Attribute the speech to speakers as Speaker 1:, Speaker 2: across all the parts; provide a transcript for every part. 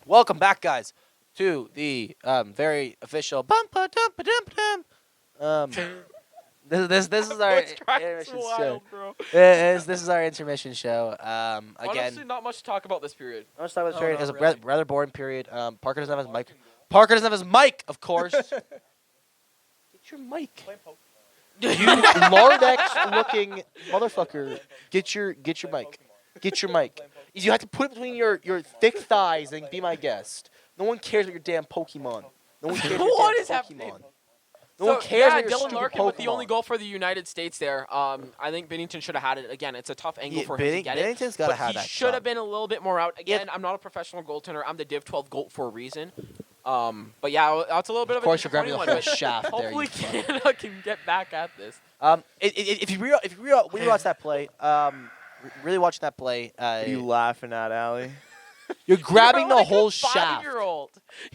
Speaker 1: Welcome back, guys, to the very official this is our
Speaker 2: Let's try this
Speaker 1: intermission
Speaker 2: wild,
Speaker 1: show.
Speaker 2: bro.
Speaker 1: This is our intermission show. Again,
Speaker 2: Honestly, not much to talk about this period.
Speaker 1: let's talk about this
Speaker 2: No,
Speaker 1: period.
Speaker 2: not
Speaker 1: It's a
Speaker 2: really.
Speaker 1: rather boring period. Parker doesn't have his mic. Parker doesn't have his mic, of course. Get your mic. You Lardex-looking motherfucker. Get your mic. Get your mic. You have to put it between your thick thighs and be my guest. No one cares about your damn Pokemon. No one cares about your
Speaker 2: What
Speaker 1: damn
Speaker 2: is happening?
Speaker 1: Pokemon. No one cares about your
Speaker 2: Dylan
Speaker 1: stupid
Speaker 2: Larkin with the only
Speaker 1: Pokemon.
Speaker 2: goal for the United States there. I think Bennington should have had it. Again, it's a tough angle for him to get it.
Speaker 1: Bennington's got to
Speaker 2: But
Speaker 1: have
Speaker 2: he
Speaker 1: that
Speaker 2: should
Speaker 1: shot.
Speaker 2: have been a little bit more out. Again, I'm not a professional goaltender. I'm the Div 12 goat for a reason. But yeah, that's a little bit
Speaker 1: Of
Speaker 2: of
Speaker 1: course,
Speaker 2: a
Speaker 1: you're grabbing the
Speaker 2: disappointing
Speaker 1: whole
Speaker 2: one,
Speaker 1: shaft
Speaker 2: but
Speaker 1: there.
Speaker 2: hopefully
Speaker 1: You fuck.
Speaker 2: Canada can get back at this.
Speaker 1: If you rewatch that play, really watching that play,
Speaker 3: What are you laughing at, Allie?
Speaker 1: you're grabbing
Speaker 2: You're
Speaker 1: the
Speaker 2: like
Speaker 1: whole
Speaker 2: a
Speaker 1: shaft.
Speaker 2: 5-year-old.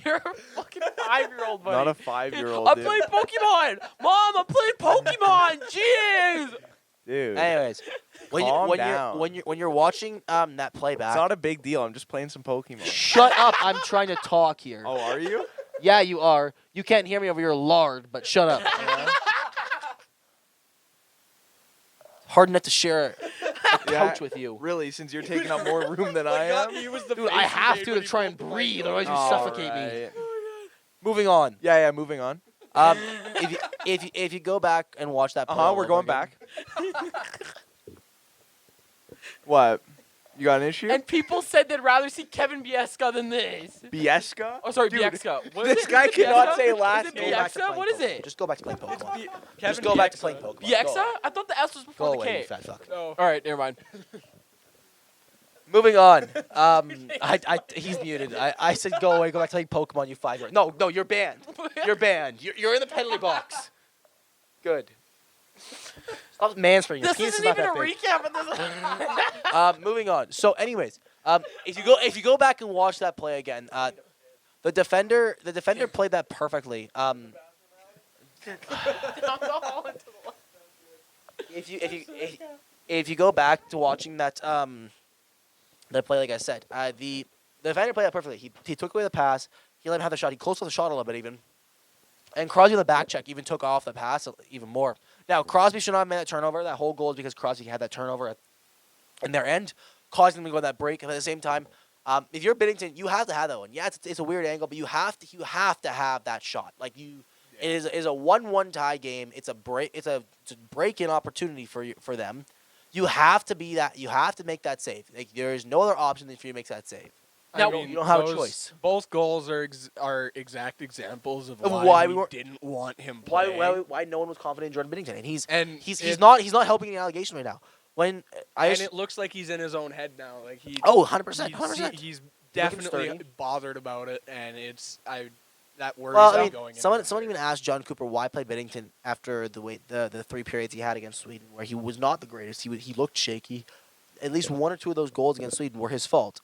Speaker 2: You're a fucking 5-year-old, buddy.
Speaker 3: Not a 5-year-old,
Speaker 2: I'm
Speaker 3: dude.
Speaker 2: playing Pokemon. Mom, I'm playing Pokemon. Jeez.
Speaker 3: Dude,
Speaker 1: Anyways,
Speaker 3: Calm down.
Speaker 1: when you're watching that playback,
Speaker 3: it's not a big deal. I'm just playing some Pokemon.
Speaker 1: shut up. I'm trying to talk here.
Speaker 3: Oh, are you?
Speaker 1: Yeah, you are. You can't hear me over your lard, but shut up. Hard enough to share a couch with you.
Speaker 3: Really, since you're taking up more room than I am?
Speaker 2: He was the
Speaker 1: Dude, I have to try and breathe, otherwise you
Speaker 3: All
Speaker 1: suffocate me.
Speaker 3: right.
Speaker 1: Moving on.
Speaker 3: Yeah, moving on.
Speaker 1: If you go back and watch that play all
Speaker 3: We're
Speaker 1: over
Speaker 3: going
Speaker 1: again-
Speaker 3: back. What? You got an issue?
Speaker 2: And people said they'd rather see Kevin Biesca than this.
Speaker 3: Biesca?
Speaker 2: Oh, sorry,
Speaker 3: Dude,
Speaker 2: Biesca. What is
Speaker 3: this
Speaker 2: it?
Speaker 3: guy
Speaker 2: Is it
Speaker 3: cannot
Speaker 2: Biesca?
Speaker 3: say last
Speaker 2: Is it
Speaker 1: Go back to
Speaker 2: Biesca?
Speaker 1: playing
Speaker 2: What is
Speaker 1: Pokemon.
Speaker 2: it?
Speaker 1: Just go back to playing Pokemon. Just
Speaker 2: Kevin
Speaker 1: go back to
Speaker 2: Bieksa.
Speaker 1: playing Pokemon. Go
Speaker 2: Bieksa?
Speaker 1: away.
Speaker 2: I thought the S was
Speaker 1: Go
Speaker 2: before the
Speaker 1: away, you
Speaker 2: K.
Speaker 1: fat fuck.
Speaker 2: Oh. All right, never mind.
Speaker 1: Moving on. He's muted. I said go away. Go back to playing Pokemon. You 5-year-old. No, you're banned. You're banned. You're in the penalty box. Good. Stop mansplaining. Your
Speaker 2: This
Speaker 1: penis is
Speaker 2: isn't
Speaker 1: not
Speaker 2: even a
Speaker 1: that big.
Speaker 2: recap of this.
Speaker 1: Moving on. So, anyways, if you go back and watch that play again, the defender played that perfectly. If you go back to watching that that play, like I said, the defender played that perfectly. He took away the pass. He let him have the shot. He closed to the shot a little bit even. And Crosby on the back check even took off the pass even more. Now, Crosby should not have made that turnover. That whole goal is because Crosby had that turnover in their end, causing them to go that break. And at the same time, if you're Binnington, you have to have that one. Yeah, it's a weird angle, but you have to have that shot. Like it is a 1-1 tie game. It's a break-in opportunity for them. You have to be that. You have to make that save. Like, there is no other option than for you to make that save.
Speaker 2: Now,
Speaker 1: you don't have a choice.
Speaker 4: Both goals are exact examples of
Speaker 1: Of
Speaker 4: why,
Speaker 1: why
Speaker 4: we
Speaker 1: we
Speaker 4: didn't want him
Speaker 1: Why
Speaker 4: playing.
Speaker 1: why no one was confident in Jordan Binnington, and he's
Speaker 4: it-
Speaker 1: not helping the allegation right now. When
Speaker 4: and it looks like he's in his own head now. Like he.
Speaker 1: 100%, 100%.
Speaker 4: He's
Speaker 1: Looking
Speaker 4: definitely
Speaker 1: sturdy.
Speaker 4: bothered about it, and that worries
Speaker 1: Well,
Speaker 4: me
Speaker 1: I mean,
Speaker 4: going. into
Speaker 1: someone
Speaker 4: the
Speaker 1: even asked John Cooper why play Binnington after the 3 periods he had against Sweden, where he was not the greatest. He looked shaky. At least 1 or 2 of those goals against Sweden were his fault.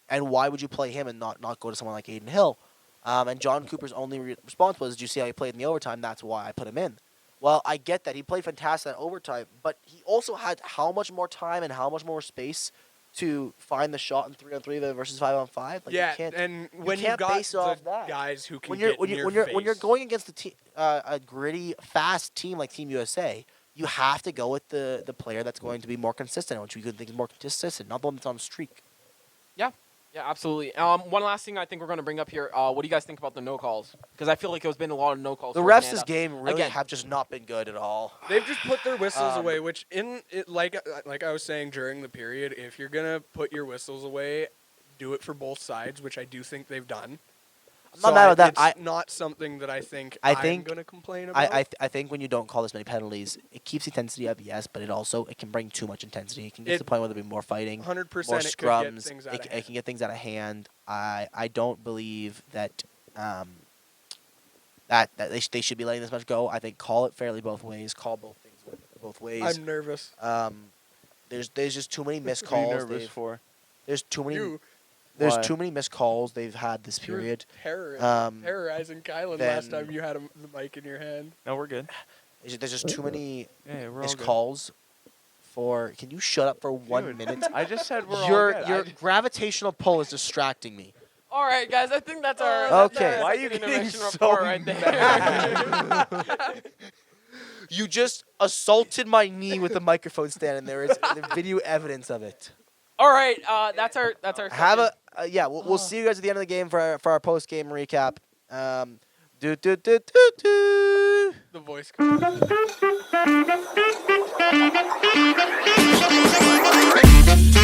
Speaker 1: And why would you play him and not go to someone like Aiden Hill? And John Cooper's only response was, "Did you see how he played in the overtime? That's why I put him in." Well, I get that he played fantastic in overtime, but he also had how much more time and how much more space to find the shot in 3-on-3 versus 5-on-5. Like,
Speaker 4: yeah,
Speaker 1: you can't,
Speaker 4: and when
Speaker 1: can't
Speaker 4: you've got
Speaker 1: base off
Speaker 4: the
Speaker 1: that.
Speaker 4: guys who can
Speaker 1: when you're
Speaker 4: get
Speaker 1: when
Speaker 4: in
Speaker 1: you're
Speaker 4: your
Speaker 1: when you're
Speaker 4: face-
Speaker 1: going against a gritty, fast team like Team USA, you have to go with the player that's going to be more consistent, which we could think is more consistent, not the one that's on a streak.
Speaker 2: Yeah, absolutely. One last thing I think we're going to bring up here. What do you guys think about the no calls? Because I feel like there's been a lot of no calls.
Speaker 1: The
Speaker 2: for
Speaker 1: refs
Speaker 2: Canada.
Speaker 1: this game really
Speaker 2: Again.
Speaker 1: have just not been good at all.
Speaker 4: They've just put their whistles
Speaker 1: Um,
Speaker 4: away, which like I was saying during the period, if you're gonna put your whistles away, do it for both sides, which I do think they've done.
Speaker 1: I'm not mad with that.
Speaker 4: It's not something that I think
Speaker 1: I
Speaker 4: I'm
Speaker 1: think-
Speaker 4: gonna complain about.
Speaker 1: I think when you don't call this many penalties, it keeps the intensity up, yes, but it can bring too much intensity. It can get to the point where there'll be more fighting,
Speaker 4: 100%
Speaker 1: more
Speaker 4: it could get
Speaker 1: scrums.
Speaker 4: things out
Speaker 1: It
Speaker 4: of
Speaker 1: can get things out of hand. I don't believe that that they should be letting this much go. I think call it fairly both ways. Call both things both ways.
Speaker 4: I'm nervous.
Speaker 1: There's just too many missed
Speaker 3: What are you
Speaker 1: calls.
Speaker 3: nervous for?
Speaker 1: There's too many.
Speaker 4: You
Speaker 1: There's
Speaker 3: Why?
Speaker 1: too many missed calls they've had this
Speaker 4: you were
Speaker 1: period.
Speaker 4: terrorizing Kylan last
Speaker 1: then-
Speaker 4: time you had the mic in your hand.
Speaker 3: No, we're good.
Speaker 1: There's just too many
Speaker 3: Yeah, we're all
Speaker 1: missed
Speaker 3: good.
Speaker 1: calls. Can you shut up for 1
Speaker 3: Dude,
Speaker 1: minute?
Speaker 3: I just said we're all
Speaker 1: Your
Speaker 3: good.
Speaker 1: your gravitational pull is distracting me.
Speaker 2: All right, guys. I think that's our.
Speaker 1: Okay.
Speaker 2: That's our
Speaker 3: Why are you
Speaker 2: second
Speaker 3: getting
Speaker 2: intermission
Speaker 3: so
Speaker 2: report right there.
Speaker 1: You just assaulted my knee with the microphone stand, and there is video evidence of it.
Speaker 2: All right. That's our.
Speaker 1: Have
Speaker 2: second-
Speaker 1: a yeah. We'll see you guys at the end of the game for our post game recap. Do.
Speaker 4: The voice comes.
Speaker 5: Thank you.